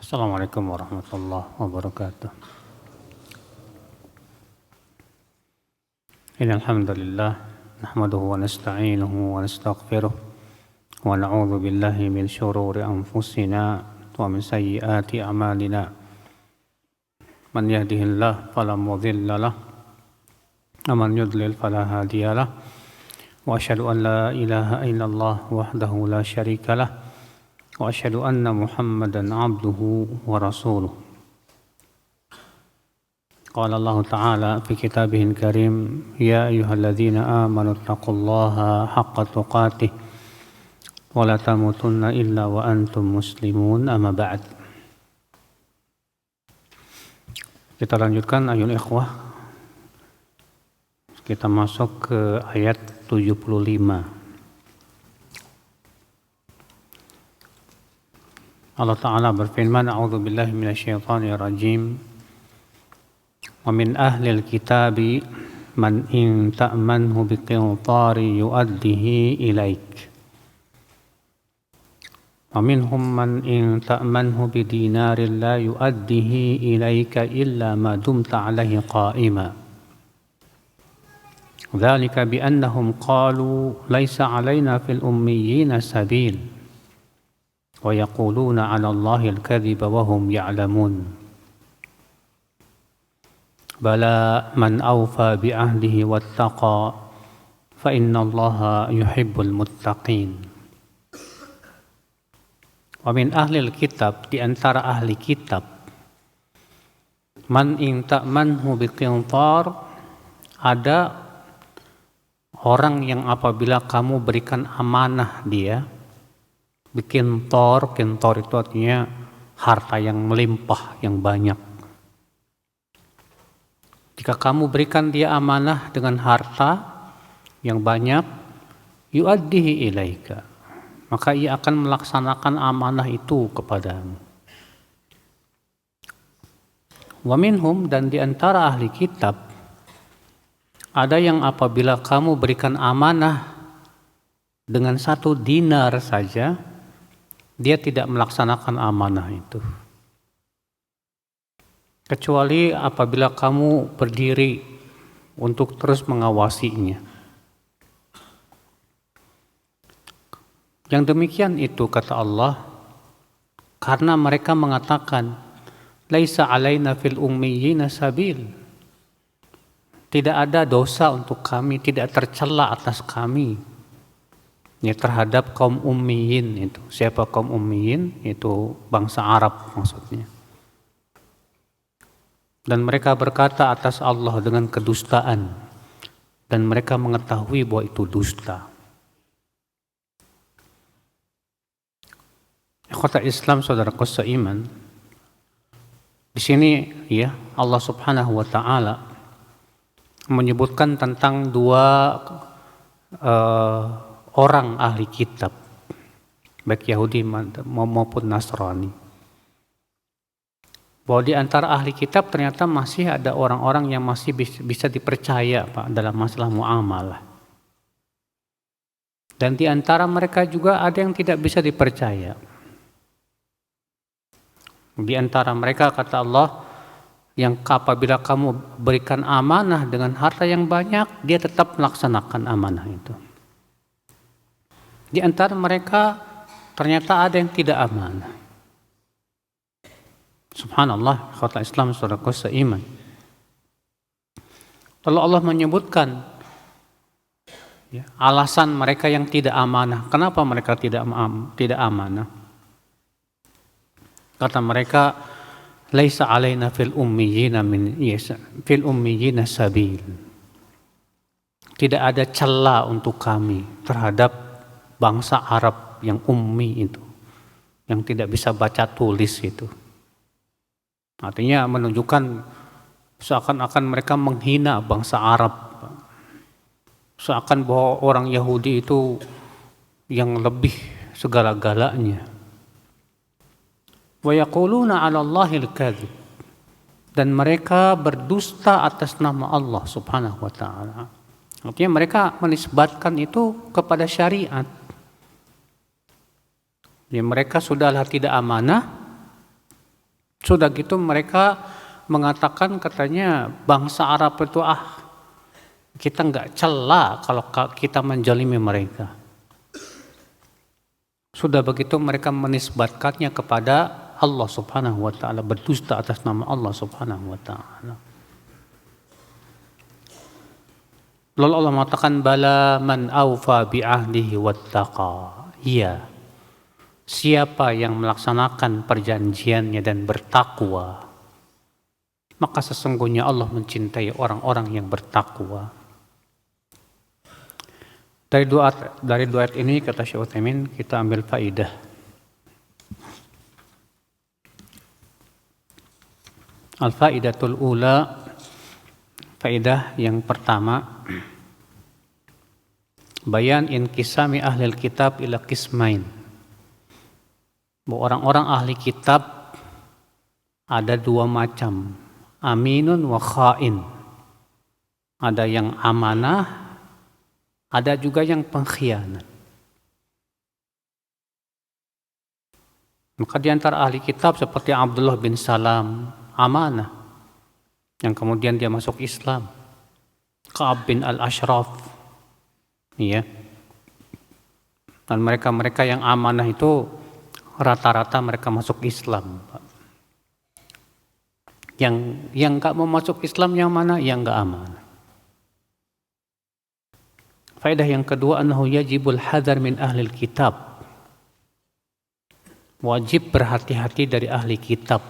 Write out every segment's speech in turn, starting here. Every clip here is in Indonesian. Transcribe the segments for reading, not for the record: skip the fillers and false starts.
Assalamualaikum warahmatullahi wabarakatuh. Innal hamdalillah nahmaduhu wa nasta'inuhu wa nastaghfiruh wa na'udzu billahi min shururi anfusina wa min sayyiati a'malina. Man yahdihillahu fala mudilla lahu wa man yudlil fala hadiya lahu. Wa asyhadu an la ilaha illallah wahdahu la syarika lahu wa asyhadu anna Muhammadan abduhu wa rasuluh. Qala Allah Ta'ala fi kitabihil karim, ya ayyuhalladzina amanu taqullaha haqqa tuqatih wa la tamutunna illa wa antum muslimun, amma ba'd. Kita lanjutkan ayul ikhwah. Kita masuk ke ayat 75. Allah Ta'ala berfirman, A'udzu billahi minasyaitonir rajim. Wa min ahlil kitabi man in ta'manhu biqintari yu'addihi ilaik. Wa minhum man in ta'manhu bidinarin la yu'addihi ilaika illa ma dumta 'alaihi qa'ima. Dzalika bi annahum qalu laisa 'alaina fil ummiyina sabil. Wa yaquluna 'ala Allahi al-kadhiba wa hum ya'lamun. Bala man awfa bi ahdihi wattaqa fa inna Allaha yuhibbul muttaqin. Wa min ahlil kitab, di antara ahli kitab, man in ta'manhu biqintar, ada orang yang apabila kamu berikan amanah dia, kintor itu artinya harta yang melimpah, yang banyak. Jika kamu berikan dia amanah dengan harta yang banyak, yu'addihi ilaika, maka ia akan melaksanakan amanah itu kepadamu. Wa minhum, dan di antara ahli kitab, ada yang apabila kamu berikan amanah dengan 1 dinar saja, dia tidak melaksanakan amanah itu. Kecuali apabila kamu berdiri untuk terus mengawasinya. Yang demikian itu, kata Allah, karena mereka mengatakan, laisa alaina fil ummiyina sabil. Tidak ada dosa untuk kami, tidak tercela atas kami. Ya, terhadap kaum ummiyin itu. Siapa kaum ummiyin? Itu bangsa Arab maksudnya. Dan mereka berkata atas Allah dengan kedustaan, dan mereka mengetahui bahwa itu dusta. Ikhwata Islam, saudaraku seiman, di sini ya Allah Subhanahu wa taala menyebutkan tentang 2 orang ahli kitab, baik Yahudi maupun Nasrani. Bahwa di antara ahli kitab ternyata masih ada orang-orang yang masih bisa dipercaya, Pak, dalam masalah muamalah. Dan di antara mereka juga ada yang tidak bisa dipercaya. Di antara mereka, kata Allah, yang apabila kamu berikan amanah dengan harta yang banyak, dia tetap melaksanakan amanah itu. Di antara mereka ternyata ada yang tidak amanah. Subhanallah, kata Islam, saudaraku seiman. Lalu Allah menyebutkan ya, alasan mereka yang tidak amanah. Kenapa mereka tidak amanah? Kata mereka, laisa alaina fil ummiyina sabil. Tidak ada celah untuk kami terhadap bangsa Arab yang ummi itu, yang tidak bisa baca tulis itu. Artinya menunjukkan seakan-akan mereka menghina bangsa Arab. Seakan bahwa orang Yahudi itu yang lebih segala-galanya. Wa yaquluna 'ala Allahil kadhib, dan mereka berdusta atas nama Allah Subhanahu wa taala. Artinya mereka menisbatkan itu kepada syariat. Ya, mereka sudahlah tidak amanah, Sudah gitu mereka mengatakan katanya bangsa Arab itu kita nggak cela kalau kita menjalimi mereka. Sudah begitu mereka menisbatkannya kepada Allah Subhanahu wa taala, berdusta atas nama Allah Subhanahu wa taala. Lalu Allah mengatakan bala man aufa bi ahdihi wattaqa. Iya. Siapa yang melaksanakan perjanjiannya dan bertakwa, maka sesungguhnya Allah mencintai orang-orang yang bertakwa. Dari dua ayat ini kata Syekh Utsaimin kita ambil faidah. Al-faidatul ula, faidah yang pertama, bayan inkisami ahli kitab ila qismain. Bahwa orang-orang ahli kitab ada dua macam, aminun wa khain. Ada yang amanah, ada juga yang pengkhianat. Maka di antara ahli kitab seperti Abdullah bin Salam, amanah, yang kemudian dia masuk Islam. Ka'ab bin al-Ashraf, ya. Dan mereka-mereka yang amanah itu rata-rata mereka masuk Islam. Yang nggak mau masuk Islam yang mana? Yang nggak amanah. Faedah yang kedua, annahu yajibul hadar min ahlil kitab. Wajib berhati-hati dari ahli kitab.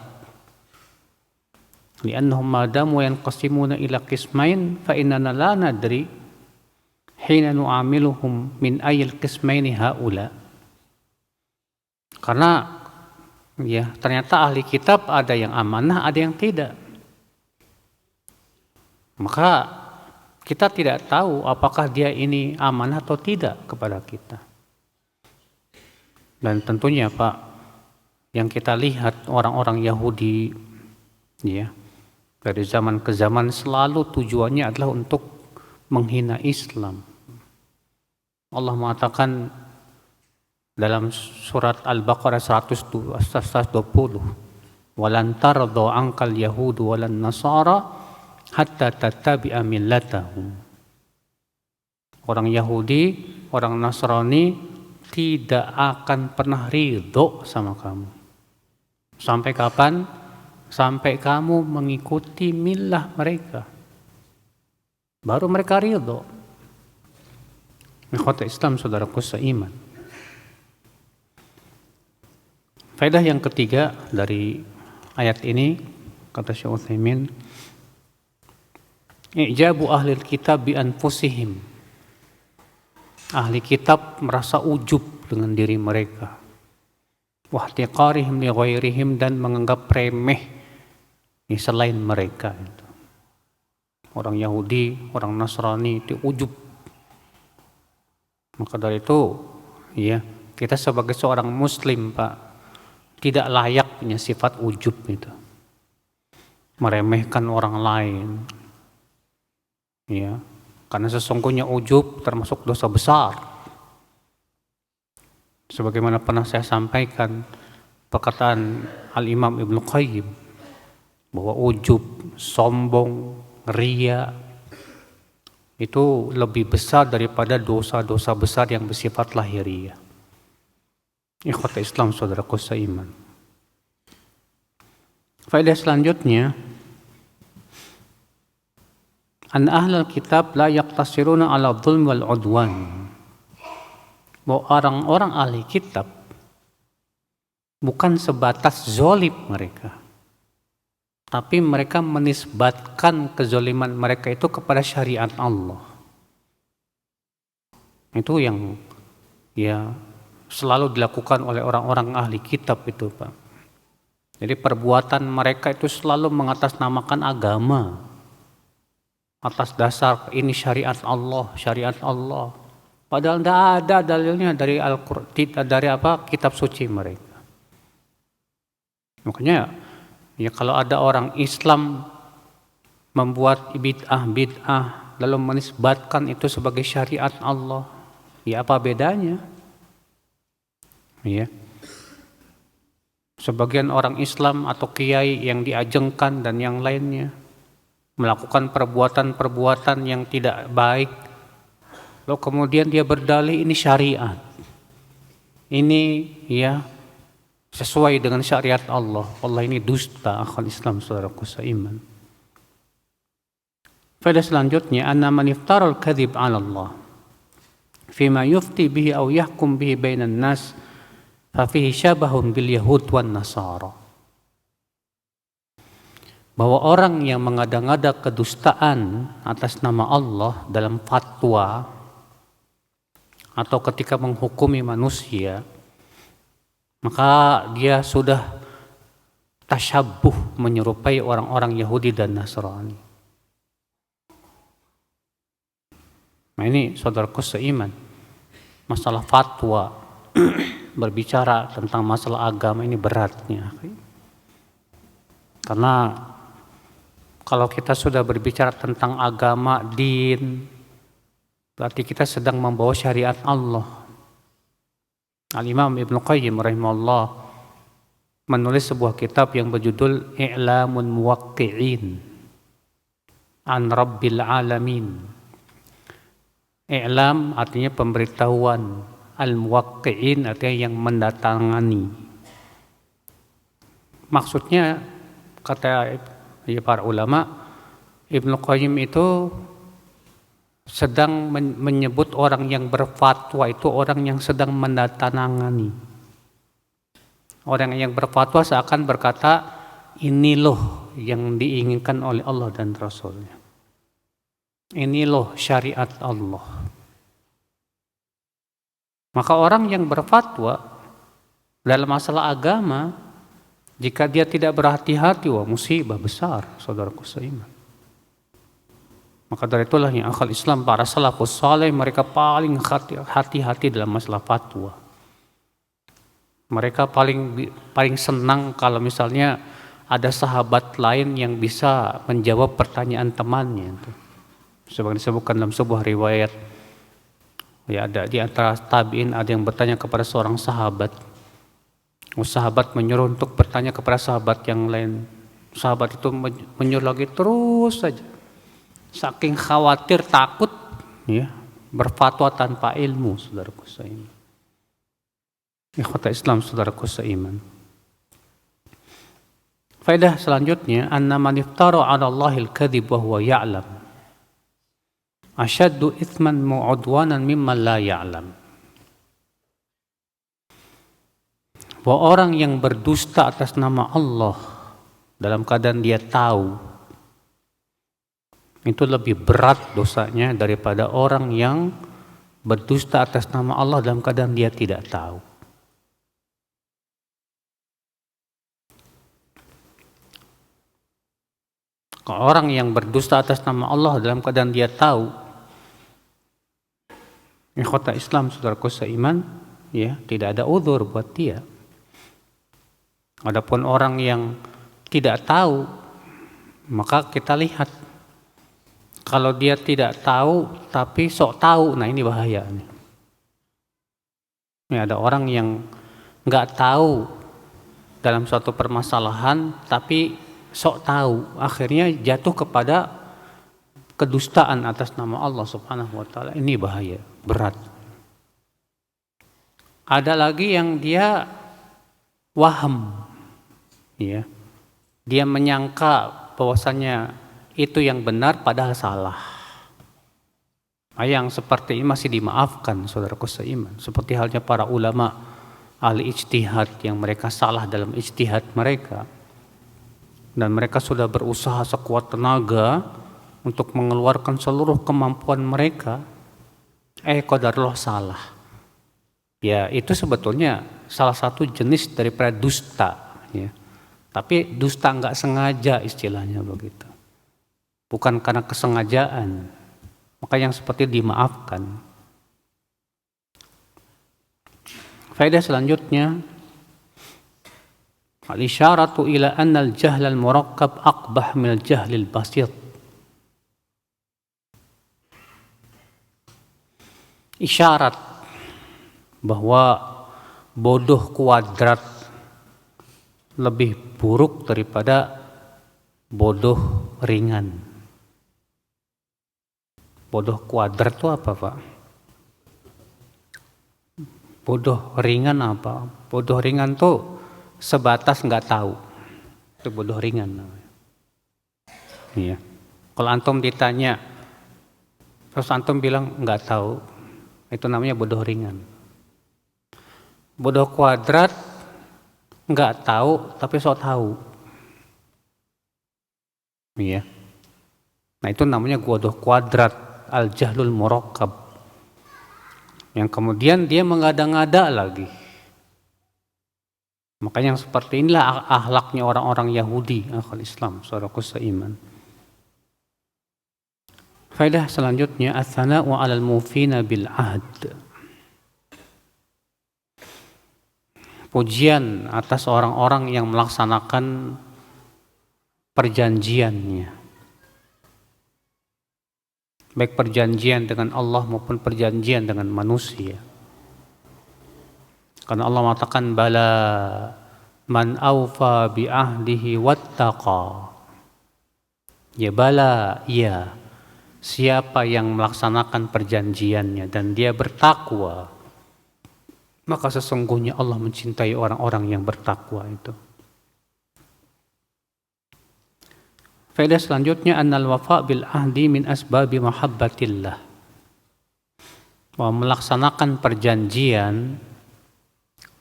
Li'annahum madamu yanqasimuna ila qismain fa innana la nadri hina nu'amiluhum min ayil qismaini haula. Karena ya ternyata ahli kitab ada yang amanah, ada yang tidak. Maka kita tidak tahu apakah dia ini amanah atau tidak kepada kita. Dan tentunya Pak, yang kita lihat orang-orang Yahudi ya dari zaman ke zaman selalu tujuannya adalah untuk menghina Islam. Allah mengatakan dalam surat Al-Baqarah 120, "Walan tarda ankal yahudu walan nasara hatta tattabi'a millatahum." Orang Yahudi, orang Nasrani tidak akan pernah ridho sama kamu. Sampai kapan? Sampai kamu mengikuti millah mereka. Baru mereka ridho. Ikhwata Islam, saudaraku seiman. Faedah yang ketiga dari ayat ini, kata Syekh Utsaimin, ijabu ahli kitab bi anfusihim. Ahli kitab merasa ujub dengan diri mereka. Wahtiqarihim li ghairihim, dan menganggap remeh selain mereka. Orang Yahudi, orang Nasrani itu ujub. Maka dari itu, ya, kita sebagai seorang Muslim, Pak, tidak layak punya sifat ujub itu, meremehkan orang lain, ya, karena sesungguhnya ujub termasuk dosa besar. Sebagaimana pernah saya sampaikan perkataan Al-Imam Ibnu Qayyim bahwa ujub, sombong, ria itu lebih besar daripada dosa-dosa besar yang bersifat lahiriah. Ikhwata Islam, saudaraku seiman. Faedah selanjutnya, an ahlul kitab la yaqtasiruna ala dhulm wal udwan. Bahwa orang-orang ahli kitab bukan sebatas zalim mereka, tapi mereka menisbatkan kezaliman mereka itu kepada syariat Allah. Itu yang ya selalu dilakukan oleh orang-orang ahli kitab itu, Pak. Jadi perbuatan mereka itu selalu mengatasnamakan agama atas dasar ini syariat Allah, syariat Allah. Padahal tidak ada dalilnya dari Al-Qur'an, dari kitab suci mereka. Makanya ya kalau ada orang Islam membuat bid'ah lalu menisbatkan itu sebagai syariat Allah, ya apa bedanya? Ya. sebagian orang Islam atau kiai yang diajengkan dan yang lainnya melakukan perbuatan-perbuatan yang tidak baik, lalu kemudian dia berdalih ini syariat, ini ya sesuai dengan syariat Allah. Allah, ini dusta akal Islam, saudaraku seiman. Faedah selanjutnya, anna man iftara al-kadhib 'ala Allah fima yufti bihi aw yahkum bihi bainan nas fa fihi syabahun bil yahud wan nasara. Bahwa orang yang mengada-ngada kedustaan atas nama Allah dalam fatwa atau ketika menghukumi manusia, maka dia sudah tasyabbuh, menyerupai orang-orang Yahudi dan Nasrani. Nah ini saudaraku seiman, masalah fatwa berbicara tentang masalah agama ini beratnya. Karena kalau kita sudah berbicara tentang agama, din, berarti kita sedang membawa syariat Allah. Al-Imam Ibnu Qayyim rahimahullah menulis sebuah kitab yang berjudul I'lamun Muwaqqi'in an Rabbil Alamin. I'lam artinya pemberitahuan, al-muwaqqi'in artinya yang mendatangani. Maksudnya kata para ulama, Ibnu Qayyim itu sedang menyebut orang yang berfatwa itu orang yang sedang mendatangani. Orang yang berfatwa seakan berkata, ini loh yang diinginkan oleh Allah dan Rasulnya. Ini loh syariat Allah. Maka orang yang berfatwa dalam masalah agama, jika dia tidak berhati-hati, wah musibah besar, saudaraku seiman. Maka dari itulah yang akal Islam, para salafus saleh, mereka paling hati-hati dalam masalah fatwa. Mereka paling senang kalau misalnya ada sahabat lain yang bisa menjawab pertanyaan temannya. Sebagai disebutkan dalam sebuah riwayat, ya ada di antara tabi'in ada yang bertanya kepada seorang sahabat. Sahabat menyuruh untuk bertanya kepada sahabat yang lain. Sahabat itu menyuruh lagi terus saja. Saking khawatir, takut, ya, berfatwa tanpa ilmu, saudaraku seiman. Ikhwata Islam, saudaraku seiman. Faedah selanjutnya, anna man iftara 'ala Allahil kadhib wa huwa ya'lam asyaddu ithman mu'udwanan mimman la ya'lam. Bahwa orang yang berdusta atas nama Allah dalam keadaan dia tahu, itu lebih berat dosanya daripada orang yang berdusta atas nama Allah dalam keadaan dia tidak tahu. Kalau orang yang berdusta atas nama Allah dalam keadaan dia tahu, ikhwata Islam, saudaraku seiman, ya, tidak ada uzur buat dia. Adapun orang yang tidak tahu, maka kita lihat, kalau dia tidak tahu tapi sok tahu, nah ini bahaya nih. Ini ada orang yang nggak tahu dalam suatu permasalahan tapi sok tahu, akhirnya jatuh kepada kedustaan atas nama Allah Subhanahu wa taala. Ini bahaya, berat. Ada lagi yang dia waham, ya. Dia menyangka bahwasanya itu yang benar padahal salah. Yang seperti ini masih dimaafkan, saudaraku seiman. Seperti halnya para ulama ahli ijtihad yang mereka salah dalam ijtihad mereka, dan mereka sudah berusaha sekuat tenaga untuk mengeluarkan seluruh kemampuan mereka, qadarullah salah. Ya, itu sebetulnya salah satu jenis daripada dusta, ya. Tapi dusta enggak sengaja, istilahnya begitu. Bukan karena kesengajaan. Maka yang seperti dimaafkan. Faedah selanjutnya, al-isyaratu ila anna al-jahl al-murakkab aqbah min al-jahl al-basit. Isyarat bahwa bodoh kuadrat lebih buruk daripada bodoh ringan. Bodoh kuadrat itu apa, Pak? Bodoh ringan apa? Bodoh ringan tuh sebatas nggak tahu. Itu bodoh ringan namanya. Iya. Kalau antum ditanya, terus antum bilang nggak tahu, itu namanya bodoh ringan. Bodoh kuadrat nggak tahu tapi sok tahu. Iya. Nah itu namanya bodoh kuadrat, al-jahlul murakkab. Yang kemudian dia mengada-ngada lagi. Makanya yang seperti inilah akhlaknya orang-orang Yahudi, akhlak Islam, saudaraku seiman. Faedah selanjutnya, ats-tsana'u 'alal mufina bil 'ahd. Pujian atas orang-orang yang melaksanakan perjanjiannya. Baik perjanjian dengan Allah maupun perjanjian dengan manusia. Karena Allah mengatakan bala man aufa bi ahdihi wattaqa. Ya bala, iya. Siapa yang melaksanakan perjanjiannya dan dia bertakwa, maka sesungguhnya Allah mencintai orang-orang yang bertakwa itu. Faedah selanjutnya, annal wafa bil ahdi min asbabi mahabbatillah. Bahwa melaksanakan perjanjian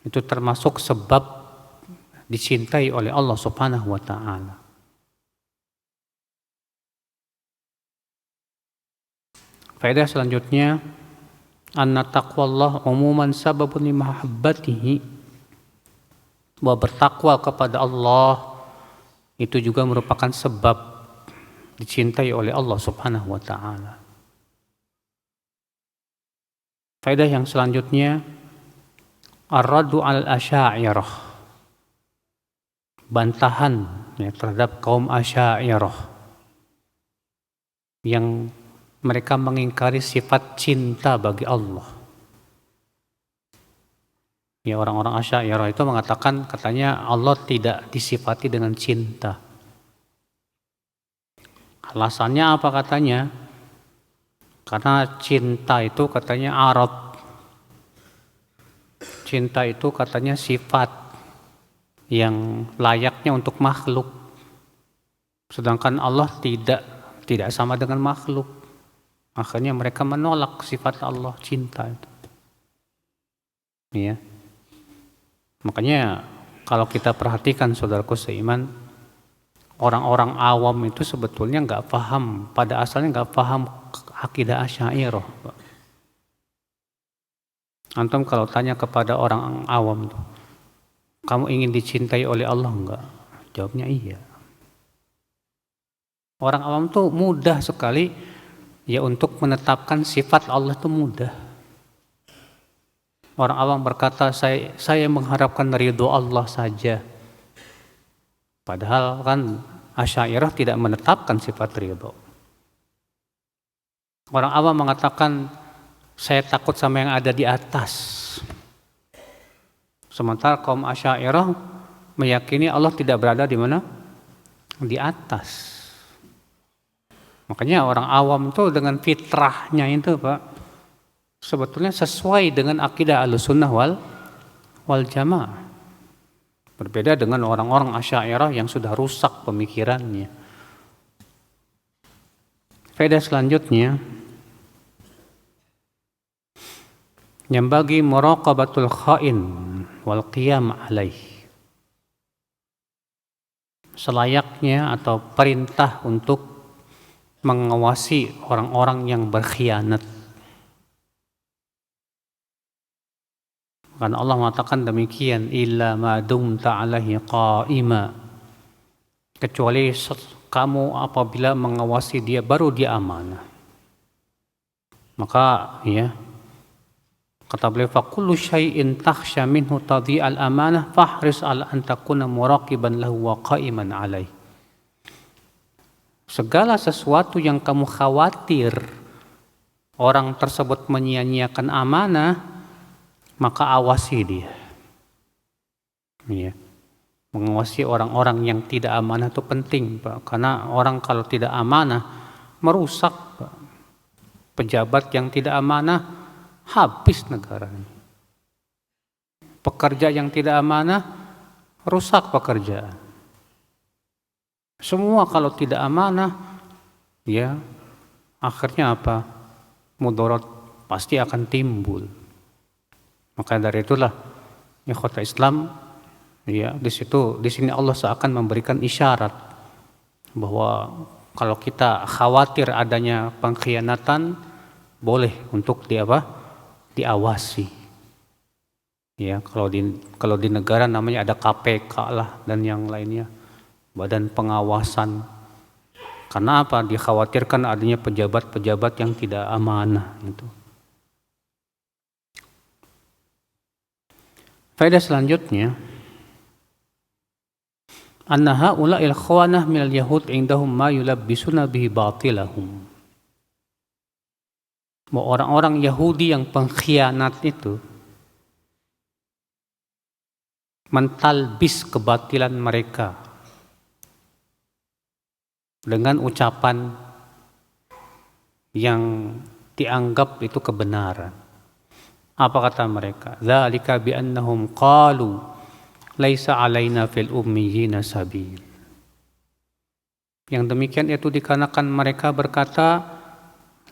itu termasuk sebab dicintai oleh Allah Subhanahu wa taala. Faedah selanjutnya, anna taqwallah umuman sababun li mahabbatihi. Bahwa bertakwa kepada Allah itu juga merupakan sebab dicintai oleh Allah Subhanahu wa taala. Faedah yang selanjutnya, ar-raddu 'alal asy'ariyah. Bantahan terhadap kaum Asy'ariyah yang mereka mengingkari sifat cinta bagi Allah. Ya, orang-orang Asy'ariyah itu mengatakan, katanya Allah tidak disifati dengan cinta. Alasannya apa katanya? Karena cinta itu katanya arad. Cinta itu katanya sifat yang layaknya untuk makhluk. Sedangkan Allah tidak sama dengan makhluk. Akhirnya mereka menolak sifat Allah cinta itu. Ya. Makanya kalau kita perhatikan saudaraku seiman, orang-orang awam itu sebetulnya pada asalnya nggak paham akidah Asy'ariyah. Antum kalau tanya kepada orang awam, kamu ingin dicintai oleh Allah enggak? Jawabnya iya. Orang awam tuh mudah sekali ya untuk menetapkan sifat Allah itu mudah. Orang awam berkata, saya mengharapkan ridho Allah saja. Padahal kan Asy'ariyah tidak menetapkan sifat ridho. Orang awam mengatakan, saya takut sama yang ada di atas. Sementara kaum Asy'ariyah meyakini Allah tidak berada di mana? Di atas. Makanya orang awam itu dengan fitrahnya itu Pak, sebetulnya sesuai dengan akidah Ahlussunnah wal Jamaah. Berbeda dengan orang-orang Asy'ariyah yang sudah rusak pemikirannya. Faedah selanjutnya, yang bagi muraqabatul khain wal qiyam alaih. Selayaknya atau perintah untuk mengawasi orang-orang yang berkhianat. Karena Allah mengatakan demikian, illa ma dumta alaihi qa'ima. Kecuali kamu apabila mengawasi dia baru dia amanah. Maka ya, kata beliau, fa kullu syai'in takhsha minhu tadhi'al amanah fahris ala an takuna muraqiban lahu wa qa'iman alaih. Segala sesuatu yang kamu khawatir orang tersebut menyia-nyiakan amanah, maka awasi dia. Ya. Mengawasi orang-orang yang tidak amanah itu penting, Pak. Karena orang kalau tidak amanah merusak, Pak. Pejabat yang tidak amanah habis negara ini. Pekerja yang tidak amanah rusak pekerjaan. Semua kalau tidak amanah, ya akhirnya apa? Mudarat pasti akan timbul. Maka dari itulah ikhwata Islam, ya di sini Allah seakan memberikan isyarat bahwa kalau kita khawatir adanya pengkhianatan, boleh untuk diawasi. Ya, kalau di negara namanya ada KPK lah dan yang lainnya, badan pengawasan. Karena apa? Dikhawatirkan adanya pejabat-pejabat yang tidak amanah gitu. Faedah selanjutnya, anna haula'il khawanah minal yahud indahum ma yulabbisuna bihi batilahum. Orang-orang Yahudi yang pengkhianat itu mentalbis kebatilan mereka dengan ucapan yang dianggap itu kebenaran. Apa kata mereka? Dzalika bi annahum qalu laisa alaina fil ummiyina sabil. Yang demikian itu dikarenakan mereka berkata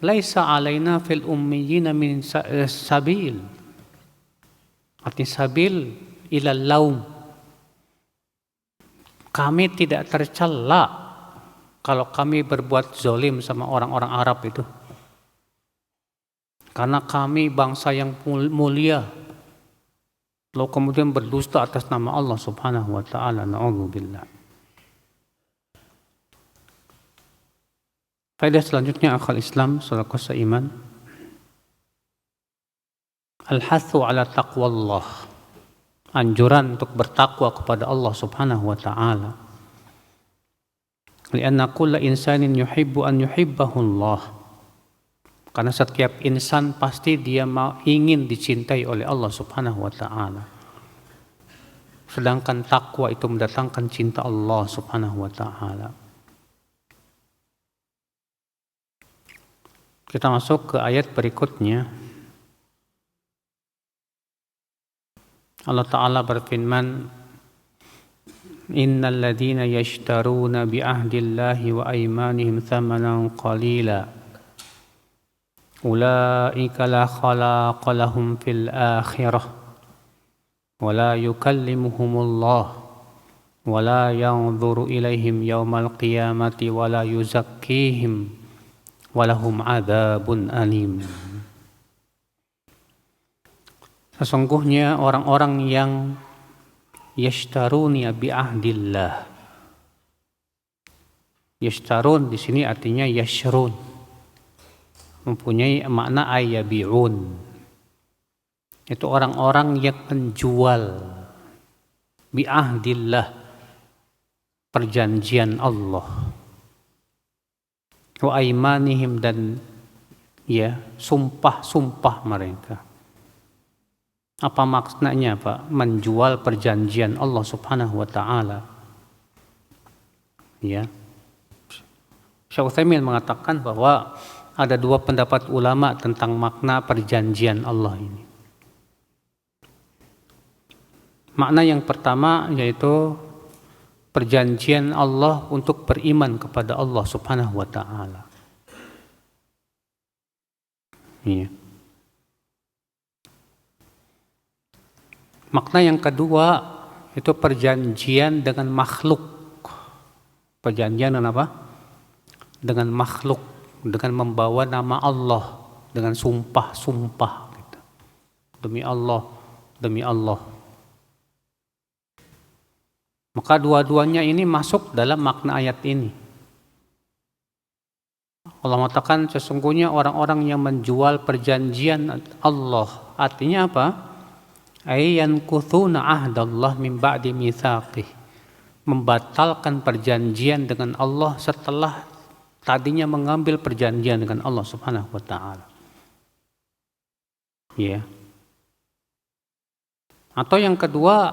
laisa alaina fil ummiyina min sabil. Arti sabil ilal laum. Kami tidak tercela kalau kami berbuat zalim sama orang-orang Arab itu. Karena kami bangsa yang mulia. Lalu kemudian berdusta atas nama Allah Subhanahu wa taala. Na'udzubillah. Faedah selanjutnya akal Islam saudara seiman. Al-hathu ala taqwallah. Anjuran untuk bertakwa kepada Allah Subhanahu wa taala. Lianna kulla insanin yuhibbu an yuhibbahu Allah. Karena setiap insan pasti dia ingin dicintai oleh Allah Subhanahu wa taala. Sedangkan takwa itu mendatangkan cinta Allah Subhanahu wa taala. Kita masuk ke ayat berikutnya. Allah Ta'ala berfirman, Innal ladhina yashtaruna bi'ahdillahi wa aymanihim thamanan qalila ulaika la khalaqa lahum fil akhirah wa la yukallimuhumullah wa la yanzuru ilaihim yawmal qiyamati wa la yuzakkihim wa lahum adzabun alim. Sesungguhnya orang-orang yang yashtaruni bi ahdillah. Yashtarun di sini artinya yashrun. Mempunyai makna ayyabi'un. Itu orang-orang yang menjual bi ahdillah, perjanjian Allah. Wa aimanihim, dan ya sumpah-sumpah mereka. Apa maknanya, Pak? Menjual perjanjian Allah Subhanahu wa taala. Ya. Syekh Utsaimin mengatakan bahwa ada dua pendapat ulama tentang makna perjanjian Allah ini. Makna yang pertama yaitu perjanjian Allah untuk beriman kepada Allah Subhanahu wa taala. Ya. Makna yang kedua itu perjanjian dengan makhluk. Perjanjian dengan apa? Dengan makhluk, dengan membawa nama Allah, dengan sumpah-sumpah gitu. Demi Allah, demi Allah. Maka dua-duanya ini masuk dalam makna ayat ini. Allah mengatakan sesungguhnya orang-orang yang menjual perjanjian Allah, artinya apa? Ayyan kuthuna ahdallah min ba'di mitsaqih, membatalkan perjanjian dengan Allah setelah tadinya mengambil perjanjian dengan Allah Subhanahu wa taala. Ya. Atau yang kedua,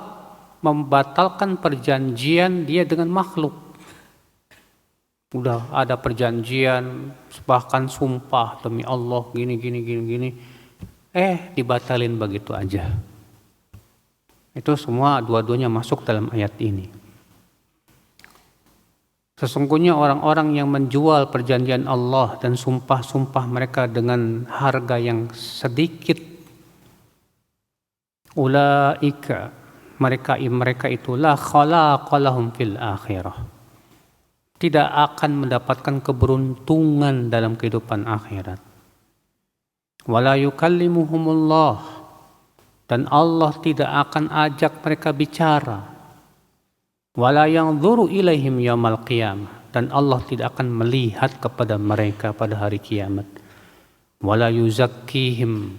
membatalkan perjanjian dia dengan makhluk. Udah ada perjanjian, bahkan sumpah demi Allah gini, dibatalin begitu aja. Itu semua dua-duanya masuk dalam ayat ini. Sesungguhnya orang-orang yang menjual perjanjian Allah dan sumpah-sumpah mereka dengan harga yang sedikit, ulaika, mereka itulah khalaqa lahum fil akhirah, tidak akan mendapatkan keberuntungan dalam kehidupan akhirat. Wala yukallimuhumullah, dan Allah tidak akan ajak mereka bicara. Wala yanzuru ilaihim yaumal qiyamah, dan Allah tidak akan melihat kepada mereka pada hari kiamat. Wala yuzakkihim,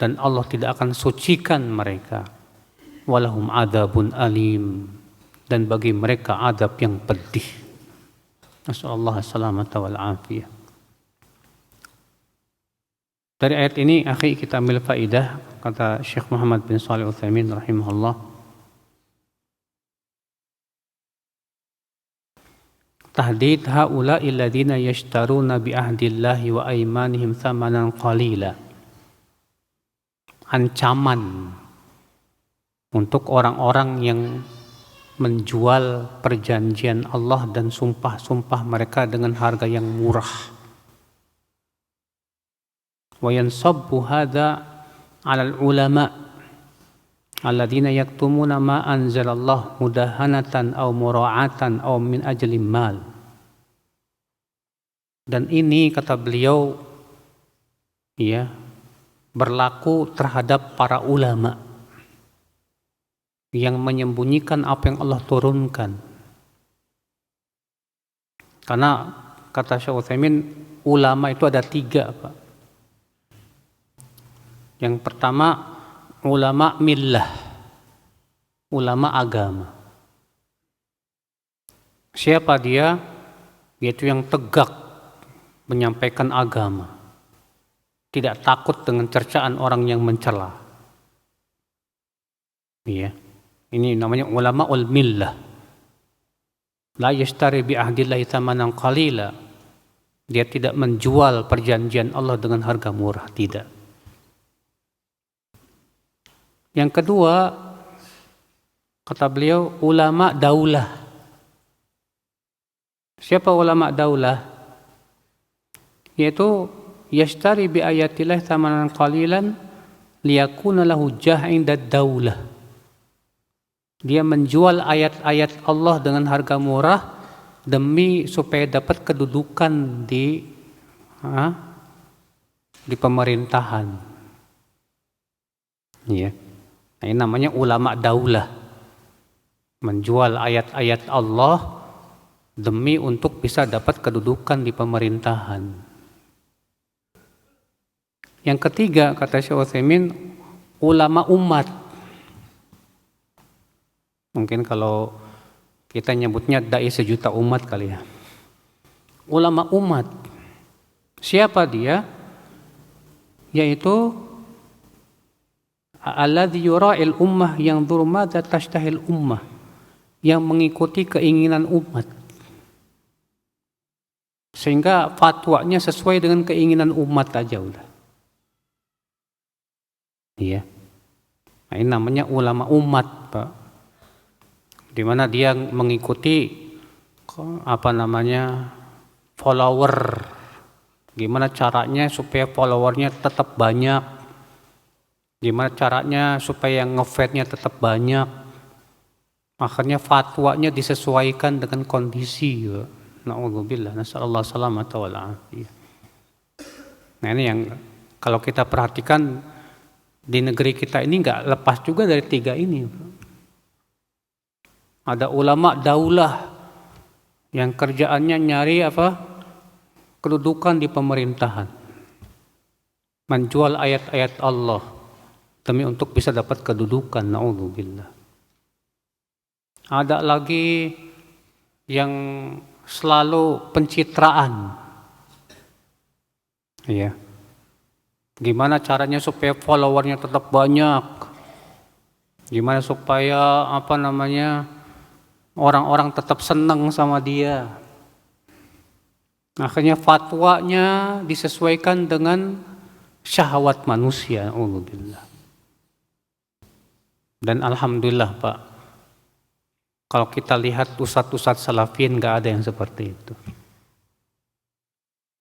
dan Allah tidak akan sucikan mereka. Walahum adzabun alim, dan bagi mereka adab yang pedih. Nasallallahu salamata wal afiyah. Dari ayat ini, akhi, kita ambil faidah, kata Syekh Muhammad bin Shalih Al-Utsaimin rahimahullah. Tahdid haula'i alladziina yashtaruna bi ahdillahi wa aymanihim tsamanan qalila. Ancaman untuk orang-orang yang menjual perjanjian Allah dan sumpah-sumpah mereka dengan harga yang murah. Wa yansabbu hadza 'alal ulama alladzina yaktumuna ma anzalallah mudahanatan aw mura'atan aw min ajli mal. Dan ini, kata beliau, ya, berlaku terhadap para ulama yang menyembunyikan apa yang Allah turunkan. Karena kata Syekh Utsaimin, ulama itu ada 3, Pak. Yang pertama, ulama millah, ulama agama. Siapa dia? Yaitu yang tegak menyampaikan agama, tidak takut dengan cercaan orang yang mencela. Iya, ini namanya ulama ul millah. La yashtari bi ahdillahi tsamanan qalila. Dia tidak menjual perjanjian Allah dengan harga murah, tidak. Yang kedua, kata beliau, ulama daulah. Siapa ulama daulah? Yaitu yashtari bi ayatillah tsamanan qalilan liyakuna lahu jah 'inda daulah. Dia menjual ayat-ayat Allah dengan harga murah demi supaya dapat kedudukan di pemerintahan. Ya. Nah, ini namanya ulama daulah. Menjual ayat-ayat Allah demi untuk bisa dapat kedudukan di pemerintahan. Yang ketiga, kata Syekh Utsaimin, ulama umat. Mungkin kalau kita nyebutnya dai sejuta umat kali ya. Ulama umat. Siapa dia? Yaitu alladzi yura'il ummah yanzuru madza tashtahil ummah, yang mengikuti keinginan umat sehingga fatwanya sesuai dengan keinginan umat aja udah. Iya. Nah, ini namanya ulama umat, Pak. Di mana dia mengikuti follower. Gimana caranya supaya followernya tetap banyak? Gimana caranya supaya ngefetnya tetap banyak? Akhirnya fatwanya disesuaikan dengan kondisi. Na'udzubillah, nasallallahu salamata wal afiyah. Nah, ini yang kalau kita perhatikan di negeri kita ini nggak lepas juga dari 3 ini. Ada ulama daulah yang kerjaannya nyari kedudukan di pemerintahan, menjual ayat-ayat Allah demi untuk bisa dapat kedudukan. Na'udzubillah. Ada lagi yang selalu pencitraan. Iya. Gimana caranya supaya followernya tetap banyak? Gimana supaya orang-orang tetap senang sama dia. Akhirnya fatwanya disesuaikan dengan syahwat manusia. Alhamdulillah. Dan alhamdulillah Pak, kalau kita lihat ustadz-ustadz salafin gak ada yang seperti itu.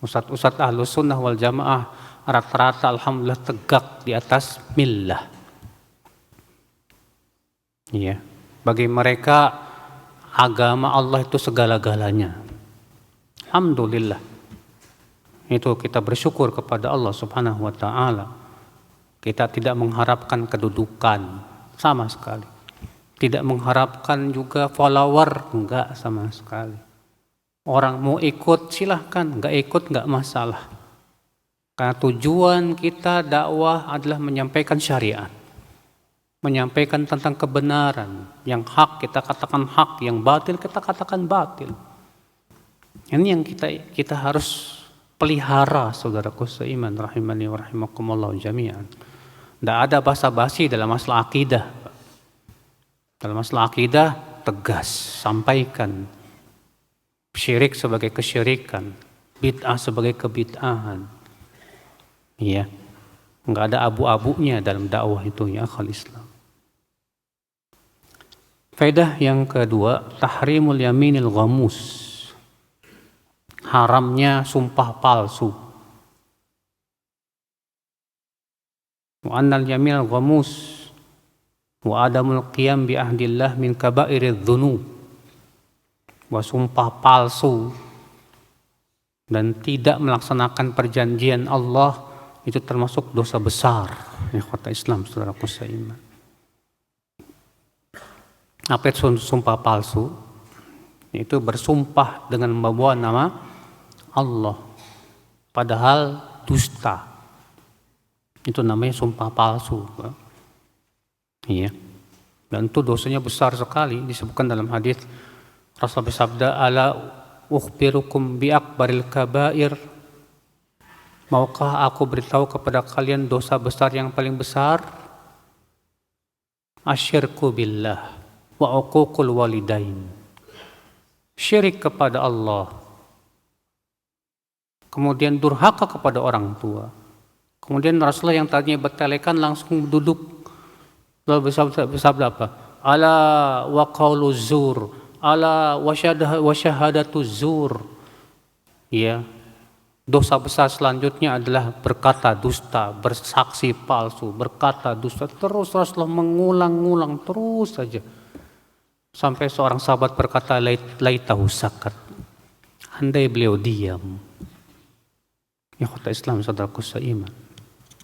Ustadz-ustadz ahlus sunnah wal jamaah rata-rata alhamdulillah tegak di atas millah. Iya. Bagi mereka agama Allah itu segala-galanya. Alhamdulillah. Itu kita bersyukur kepada Allah Subhanahu wa taala. Kita tidak mengharapkan kedudukan sama sekali. Tidak mengharapkan juga follower, enggak sama sekali. Orang mau ikut silahkan, enggak ikut enggak masalah. Karena tujuan kita dakwah adalah menyampaikan syariat. Menyampaikan tentang kebenaran. Yang hak kita katakan hak, yang batil kita katakan batil. Ini yang kita harus pelihara, saudaraku seiman rahimani wa rahimakumullah jami'an. Tidak ada basa-basi dalam masalah akidah. Dalam masalah akidah tegas, sampaikan. Syirik sebagai kesyirikan, bid'ah sebagai kebid'ahan. Iya. Enggak ada abu-abunya dalam dakwah itu ya akhal Islam. Faedah yang kedua, tahrimul yaminil ghamus. Haramnya sumpah palsu. Wa annal yaminal ghamus wa adamul qiyam bi ahdillah min kabairidz dzunub. Wa sumpah palsu dan tidak melaksanakan perjanjian Allah itu termasuk dosa besar. Ikhwata Islam, saudaraku seiman. Apa itu sumpah palsu? Itu bersumpah dengan membawa nama Allah padahal dusta. Itu namanya sumpah palsu. Iya. Dan itu dosanya besar sekali, disebutkan dalam hadis Rasul bersabda, ala ukhbirukum bi akbaril kabair. Maukah aku beritahu kepada kalian dosa besar yang paling besar? Asyirku billah wa uququl walidain. Syirik kepada Allah. Kemudian durhaka kepada orang tua. Kemudian Rasulullah yang tadinya bertelekan langsung duduk. Lalu bersabda apa? Ala wa qaulu zur, ala wa syahadatu zur. Ya. Dosa besar selanjutnya adalah berkata dusta, bersaksi palsu, berkata dusta. Terus Rasulullah mengulang-ulang terus saja. Sampai seorang sahabat berkata, laitahu sakat. Andai beliau diam. Ya kata Islam, saudaraku seiman.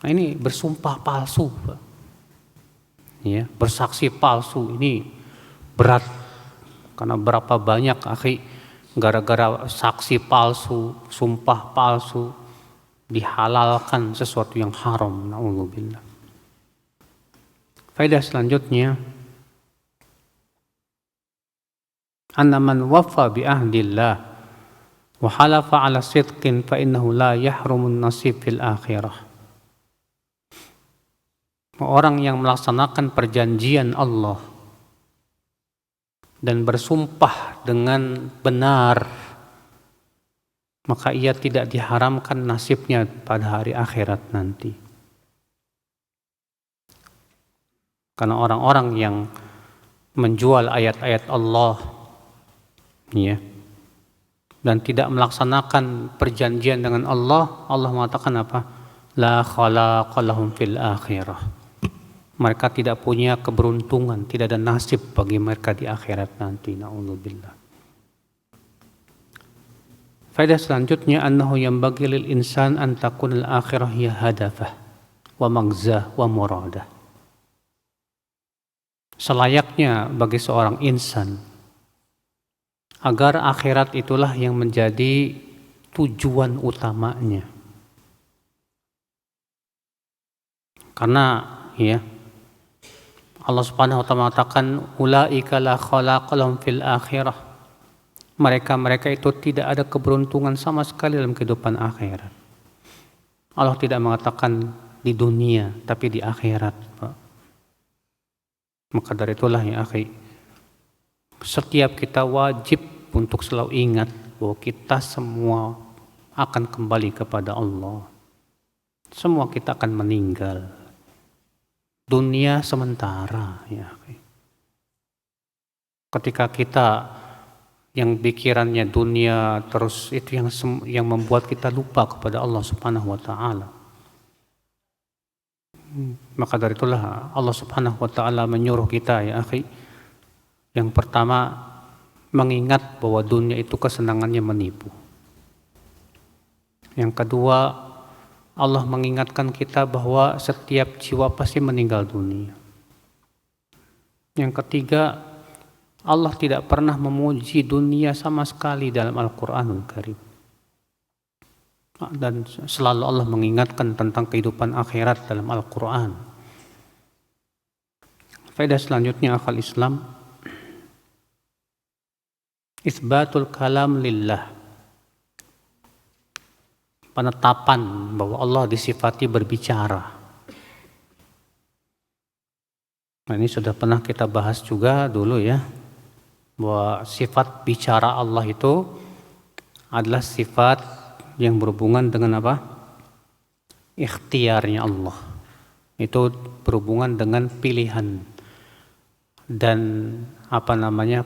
Nah, ini bersumpah palsu, Pak. Ya, bersaksi palsu ini berat. Karena berapa banyak akhi gara-gara saksi palsu, sumpah palsu dihalalkan sesuatu yang haram. Na'udzubillah. Faedah selanjutnya, anna man wafa bi ahdillah wa halafa ala sidqin fa innahu la yahrumun nasib fil akhirah. Orang yang melaksanakan perjanjian Allah dan bersumpah dengan benar, maka ia tidak diharamkan nasibnya pada hari akhirat nanti. Karena orang-orang yang menjual ayat-ayat Allah, ya, dan tidak melaksanakan perjanjian dengan Allah, Allah mengatakan apa? La khalaqa lahum fil akhirah. Mereka tidak punya keberuntungan, tidak ada nasib bagi mereka di akhirat nanti. Na'udzubillah. Faedah selanjutnya, annahu yanbaghi lil insan an takuna al akhirah hiya hadafah wa maghzah wa muradah. Selayaknya bagi seorang insan agar akhirat itulah yang menjadi tujuan utamanya. Karena ya Allah Subhanahu wa taala mengatakan ulaika la khalaqa lahum fil akhirah. Mereka itu tidak ada keberuntungan sama sekali dalam kehidupan akhirat. Allah tidak mengatakan di dunia tapi di akhirat, Pak. Maka dari itulah ya akhi, setiap kita wajib untuk selalu ingat bahwa kita semua akan kembali kepada Allah. Semua kita akan meninggal. Dunia sementara ya akhi. Ketika kita yang pikirannya dunia terus, itu yang membuat kita lupa kepada Allah Subhanahu wa taala. Maka dari itulah Allah Subhanahu wa taala menyuruh kita ya akhi, yang pertama mengingat bahwa dunia itu kesenangannya menipu. Yang kedua, Allah mengingatkan kita bahwa setiap jiwa pasti meninggal dunia. Yang ketiga, Allah tidak pernah memuji dunia sama sekali dalam Al-Quranul Karim. Dan selalu Allah mengingatkan tentang kehidupan akhirat dalam Al-Quran. Faedah selanjutnya akal Islam, isbatul kalam lillah, penetapan bahwa Allah disifati berbicara. Nah, ini sudah pernah kita bahas juga dulu ya, bahwa sifat bicara Allah itu adalah sifat yang berhubungan dengan apa? Ikhtiarnya Allah. Itu berhubungan dengan pilihan dan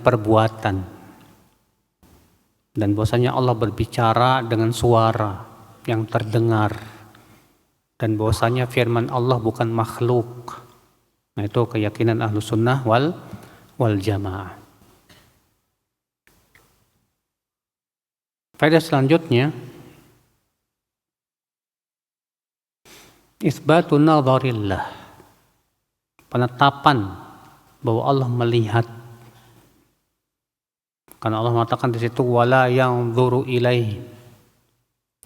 perbuatan. Dan bahwasanya Allah berbicara dengan suara yang terdengar. Dan bahwasanya firman Allah bukan makhluk. Nah, itu keyakinan Ahlus Sunnah wal Jamaah. Faedah selanjutnya, isbatun nadharillah, penetapan bahwa Allah melihat. Karena Allah mengatakan di situ wala yanzuru ilaihi,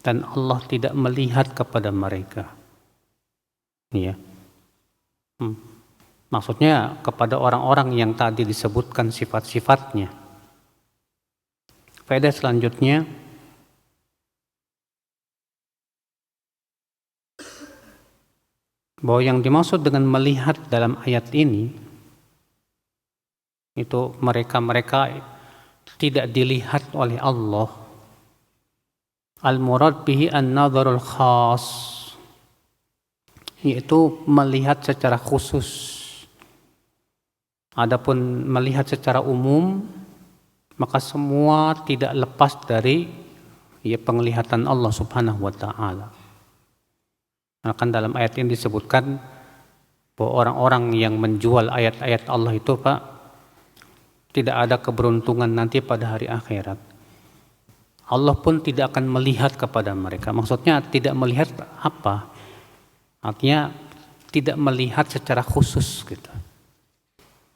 dan Allah tidak melihat kepada mereka. Ya. Maksudnya kepada orang-orang yang tadi disebutkan sifat-sifatnya. Faedah selanjutnya, bahwa yang dimaksud dengan melihat dalam ayat ini itu mereka tidak dilihat oleh Allah. Al-murad bihi an-nadharul khas, yaitu melihat secara khusus. Adapun melihat secara umum, maka semua tidak lepas dari penglihatan Allah Subhanahu wa taala. Kan dalam ayat ini disebutkan bahwa orang-orang yang menjual ayat-ayat Allah itu Pak, tidak ada keberuntungan nanti pada hari akhirat. Allah pun tidak akan melihat kepada mereka. Maksudnya tidak melihat apa? Artinya tidak melihat secara khusus gitu.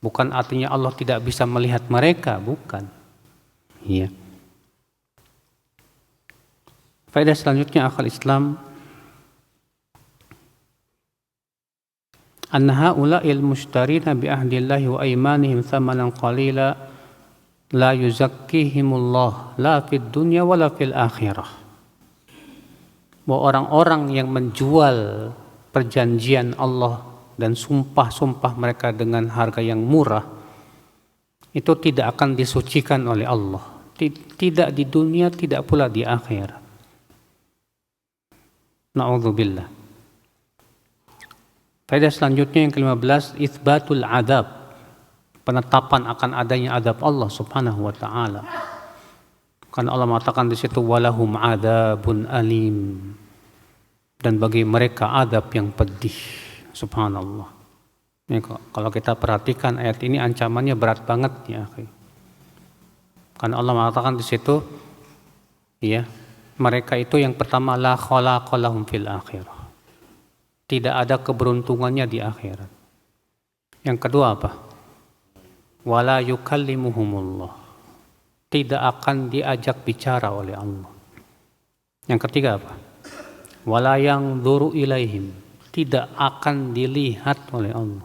Bukan artinya Allah tidak bisa melihat mereka, bukan. Iya. Faedah selanjutnya akal Islam, anna haula'il mushtarina bi ahdillahi wa aymanihim thamanan qalila la yuzakkihimullah la fid dunya wa la fil akhirah. Bahwa orang-orang yang menjual perjanjian Allah dan sumpah-sumpah mereka dengan harga yang murah, itu tidak akan disucikan oleh Allah. Tidak di dunia, tidak pula di akhirat. Na'udzubillah. Faedah selanjutnya yang ke-15, itsbatul adab, penetapan akan adanya adab Allah Subhanahu wa taala. Karena Allah mengatakan di situ walahum adabun alim, dan bagi mereka adab yang pedih. Subhanallah. Ini kalau kita perhatikan ayat ini ancamannya berat banget ya. Karena Allah mengatakan di situ, ya, mereka itu yang pertama la khalaqa lahum fil akhirah. Tidak ada keberuntungannya di akhirat. Yang kedua apa? Wala yukallimuhumullah. Tidak akan diajak bicara oleh Allah. Yang ketiga apa? Wala yanzuru ilaihim. Tidak akan dilihat oleh Allah.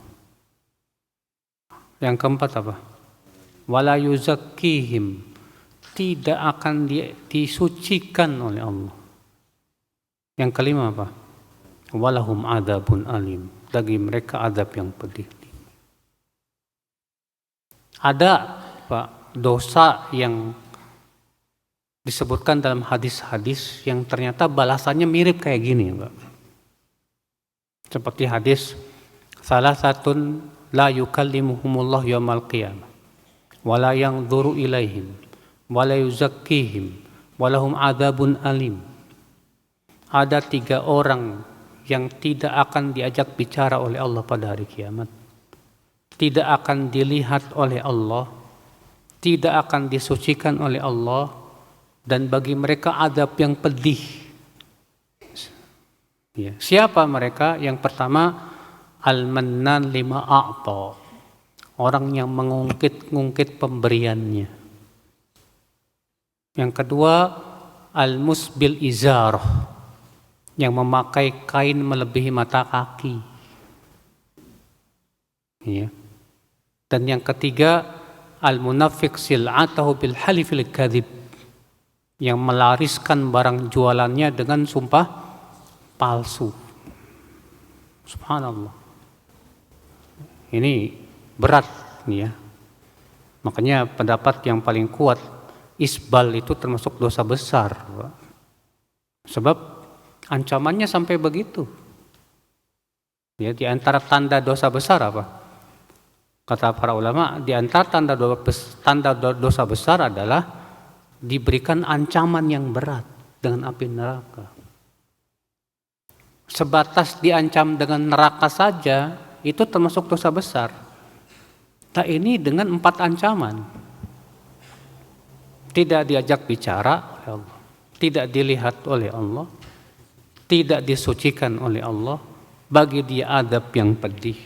Yang keempat apa? Wala yuzakkihim. Tidak akan disucikan oleh Allah. Yang kelima apa? Walahum adabun alim. Bagi mereka adab yang pedih. Ada Pak dosa yang disebutkan dalam hadis-hadis yang ternyata balasannya mirip kayak gini Pak. Seperti hadis salah satun la yukallimuhumullah yaumal qiyamah wala yanzuru ilaihim wala yuzakkihim walahum adzabun alim. Ada 3 orang yang tidak akan diajak bicara oleh Allah pada hari kiamat, tidak akan dilihat oleh Allah, tidak akan disucikan oleh Allah, dan bagi mereka azab yang pedih. Ya. Siapa mereka? Yang pertama, al-mannan lima a'ta, orang yang mengungkit-ungkit pemberiannya. Yang kedua, al-musbil izarah, yang memakai kain melebihi mata kaki. Ya. Dan yang ketiga, al-munafiq sil'atahu bil halifil kadhib, yang melariskan barang jualannya dengan sumpah palsu. Subhanallah. Ini berat nih ya. Makanya pendapat yang paling kuat, isbal itu termasuk dosa besar. Sebab ancamannya sampai begitu. Ya, di antara tanda dosa besar apa? Kata para ulama, di antara tanda dosa besar adalah diberikan ancaman yang berat dengan api neraka. Sebatas diancam dengan neraka saja, itu termasuk dosa besar. Nah ini dengan 4 ancaman. Tidak diajak bicara oleh Allah, tidak dilihat oleh Allah, tidak disucikan oleh Allah, bagi dia adab yang pedih.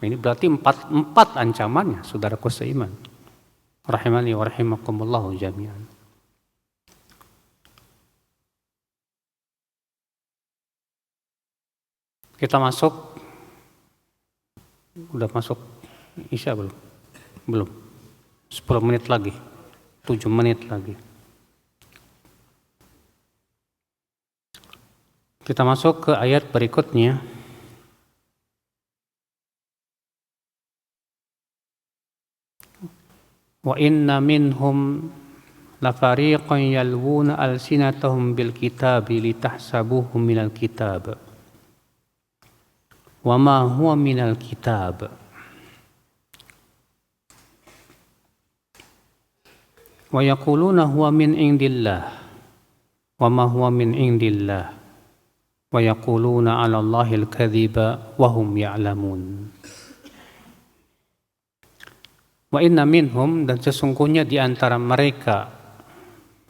Ini berarti 4 ancamannya, saudaraku seiman. Rahimani wa rahimakumullahu jami'an. Kita masuk, udah masuk Isya belum? Belum. 10 menit lagi, 7 menit lagi. Kita masuk ke ayat berikutnya. Wa inna minhum lafariqan yalwuna alsinatahum bil kitabi litahsabuhu minal kitab wa ma huwa minal kitab wa yaquluna huwa min indillah wa ma huwa min indillah wa yaquluna 'ala Allahil kadhiba wa hum ya'lamun. Wa inna minhum, dan sesungguhnya di antara mereka,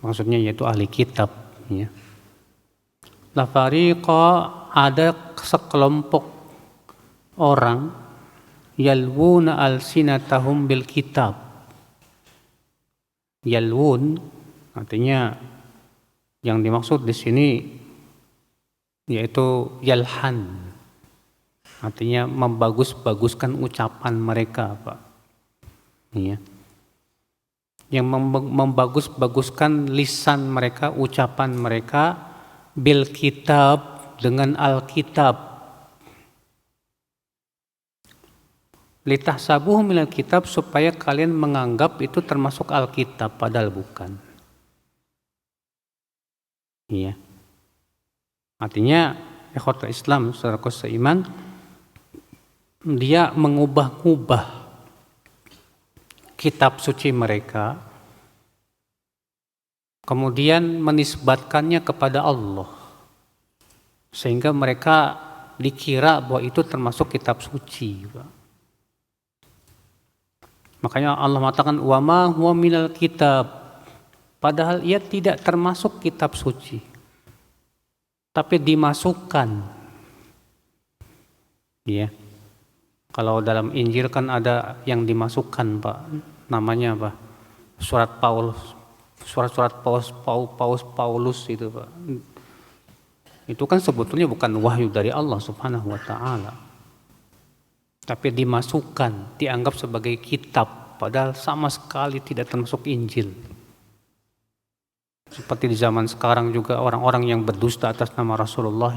maksudnya yaitu ahli kitab, ya. La fariqa, ada sekelompok orang yalwuna alsinatahum bil kitab. Yalwun artinya yang dimaksud di sini yaitu yalhan, artinya membagus-baguskan ucapan mereka, Pak. Ya. Yang membagus-baguskan lisan mereka, ucapan mereka, bil kitab, dengan Alkitab. Litahsabuhu minal kitab, supaya kalian menganggap itu termasuk Alkitab, padahal bukan. Iya. Artinya ikhwatul Islam, saudaraku seiman, dia mengubah-ubah kitab suci mereka, kemudian menisbatkannya kepada Allah, sehingga mereka dikira bahwa itu termasuk kitab suci. Makanya Allah mengatakan wa ma huwa minal kitab, padahal ia tidak termasuk kitab suci, tapi dimasukkan. Ya. Kalau dalam Injil kan ada yang dimasukkan, Pak. Namanya apa? Surat Paulus itu, Pak. Itu kan sebetulnya bukan wahyu dari Allah Subhanahu wa taala. Tapi dimasukkan, dianggap sebagai kitab, padahal sama sekali tidak termasuk Injil. Seperti di zaman sekarang juga orang-orang yang berdusta atas nama Rasulullah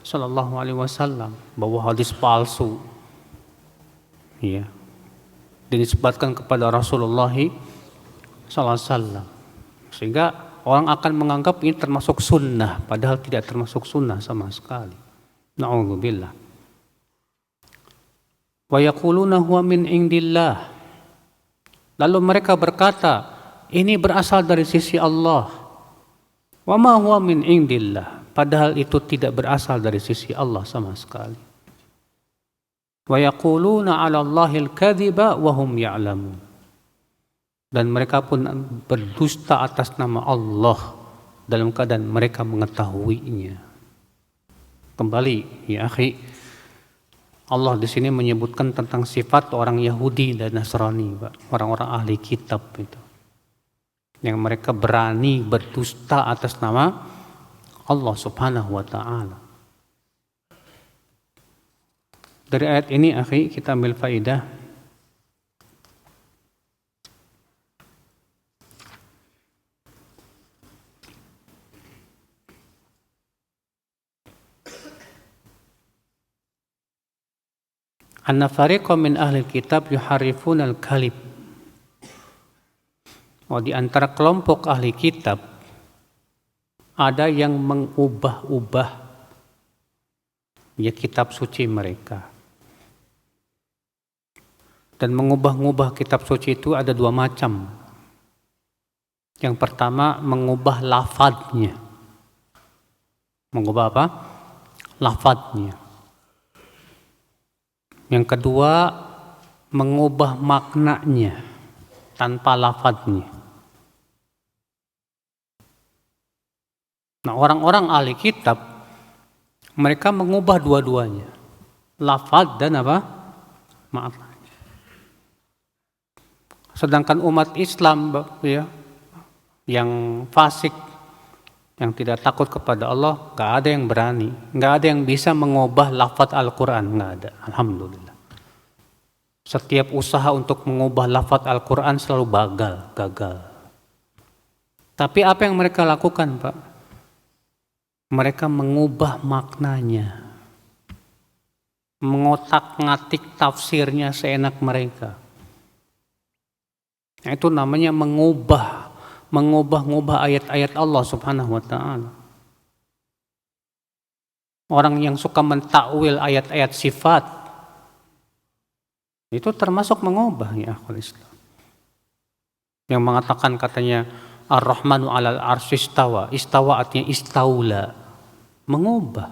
Sallallahu Alaihi Wasallam, bawa hadis palsu, ya, dinisbatkan kepada Rasulullah SAW, sehingga orang akan menganggap ini termasuk sunnah, padahal tidak termasuk sunnah sama sekali. Na'udzubillah. Wa yaquluna huwa min indillah. Lalu mereka berkata, ini berasal dari sisi Allah. Wa ma huwa min indillah. Padahal itu tidak berasal dari sisi Allah sama sekali. Wa yaquluna 'ala Allahil kadhiba wa hum ya'lamun. Dan mereka pun berdusta atas nama Allah dalam keadaan mereka mengetahuinya. Kembali ya akhi, Allah di sini menyebutkan tentang sifat orang Yahudi dan Nasrani, Pak. Orang-orang ahli kitab itu, yang mereka berani berdusta atas nama Allah Subhanahu wa ta'ala. Dari ayat ini akhi kita ambil faidah anna fariqan min ahli kitab yuharrifuna al-kalim. Di antara kelompok ahli kitab ada yang mengubah-ubah ya kitab suci mereka. Dan mengubah-ubah kitab suci itu ada dua macam. Yang pertama mengubah lafadznya. Mengubah apa? Lafadznya. Yang kedua mengubah maknanya tanpa lafadznya. Nah, orang-orang ahli kitab mereka mengubah dua-duanya, lafadz dan apa? Makna. Sedangkan umat Islam ya, yang fasik, yang tidak takut kepada Allah, gak ada yang berani, gak ada yang bisa mengubah lafadz Al-Quran, gak ada. Alhamdulillah. Setiap usaha untuk mengubah lafadz Al-Quran selalu gagal. Tapi apa yang mereka lakukan, Pak? Mereka mengubah maknanya, mengotak-ngatik tafsirnya seenak mereka. Nah, itu namanya mengubah ayat-ayat Allah Subhanahu wa ta'ala. Orang yang suka mentakwil ayat-ayat sifat itu termasuk mengubah ya akhul Islam. Yang mengatakan katanya Ar-Rahmanu 'alal 'arsy istawa. Istawa artinya istaula. Mengubah.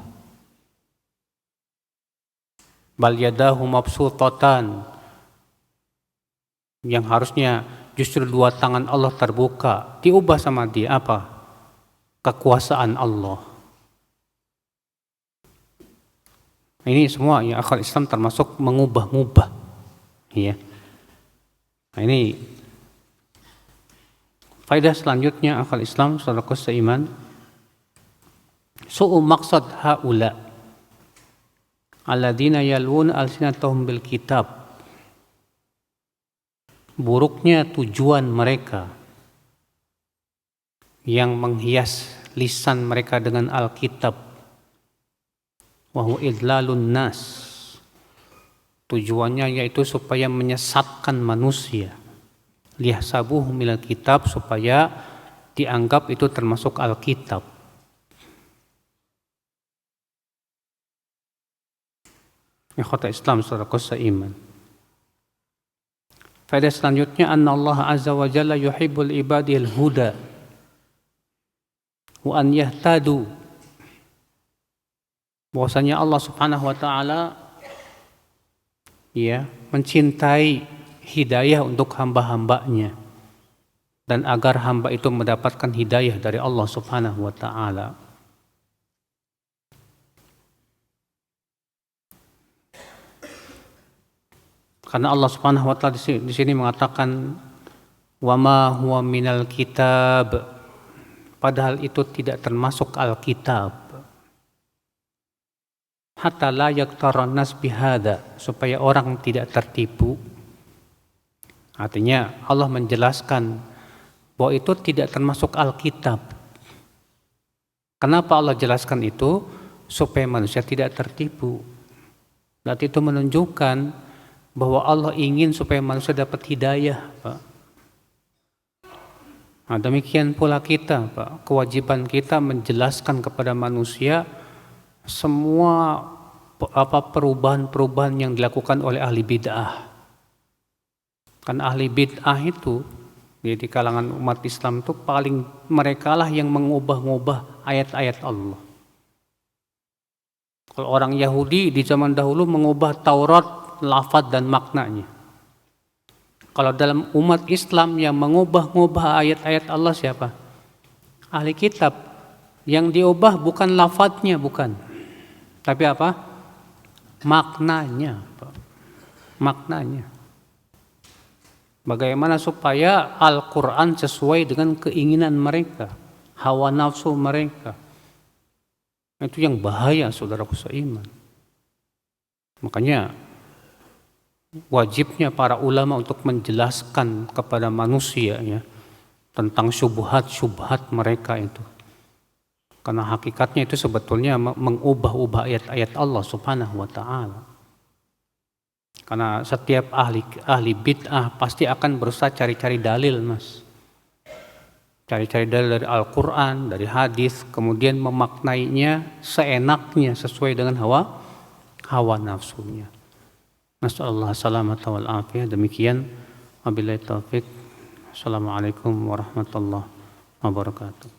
Bal yadahu mabsutatan. Yang harusnya justru dua tangan Allah terbuka, diubah sama dia apa? Kekuasaan Allah. Ini semua ya akal Islam termasuk mengubah-ubah. Ya. Nah, ini faedah selanjutnya akal Islam saudaraku seiman. Su'u maqsad haula alladzina yalwun alsinatahum bil kitab. Buruknya tujuan mereka yang menghias lisan mereka dengan Alkitab. Wa huwa idlalun nas. Tujuannya yaitu supaya menyesatkan manusia. Liyahsabuhu minal kitab, supaya dianggap itu termasuk Alkitab. Ikhwata Islam saudaraku seiman. Faedah selanjutnya anna Allah azza wa jalla yuhibbul ibadil huda wa an yahtadu. Bahwasanya Allah Subhanahu wa taala ya mencintai hidayah untuk hamba-hambanya dan agar hamba itu mendapatkan hidayah dari Allah Subhanahu wa taala. Karena Allah Subhanahu wa taala di sini mengatakan wa ma huwa minal kitab, padahal itu tidak termasuk Alkitab. Hatta la yaktaran nas bihada, supaya orang tidak tertipu. Artinya Allah menjelaskan bahwa itu tidak termasuk Alkitab. Kenapa Allah jelaskan itu? Supaya manusia tidak tertipu. Berarti itu menunjukkan bahwa Allah ingin supaya manusia dapat hidayah, Pak. Nah, demikian pula kita, Pak. Kewajiban kita menjelaskan kepada manusia semua perubahan-perubahan yang dilakukan oleh ahli bid'ah. Kan ahli bid'ah itu di kalangan umat Islam itu paling merekalah yang mengubah-ubah ayat-ayat Allah. Kalau orang Yahudi di zaman dahulu mengubah Taurat, lafaz dan maknanya. Kalau dalam umat Islam yang mengubah-ubah ayat-ayat Allah siapa? Ahli kitab. Yang diubah bukan lafaznya, bukan. Tapi apa? Maknanya. Maknanya. Bagaimana supaya Al-Quran sesuai dengan keinginan mereka, hawa nafsu mereka. Itu yang bahaya, saudaraku seiman. Makanya wajibnya para ulama untuk menjelaskan kepada manusia ya, tentang syubhat-syubhat mereka itu. Karena hakikatnya itu sebetulnya mengubah-ubah ayat-ayat Allah Subhanahu wa ta'ala. Karena setiap ahli bid'ah pasti akan berusaha cari-cari dalil, Mas. Cari-cari dalil dari Al-Quran, dari hadis, kemudian memaknainya seenaknya sesuai dengan hawa nafsunya. Nasallallahu salamata wal afiyah. Demikian wabillahi taufik. Assalamualaikum warahmatullahi wabarakatuh.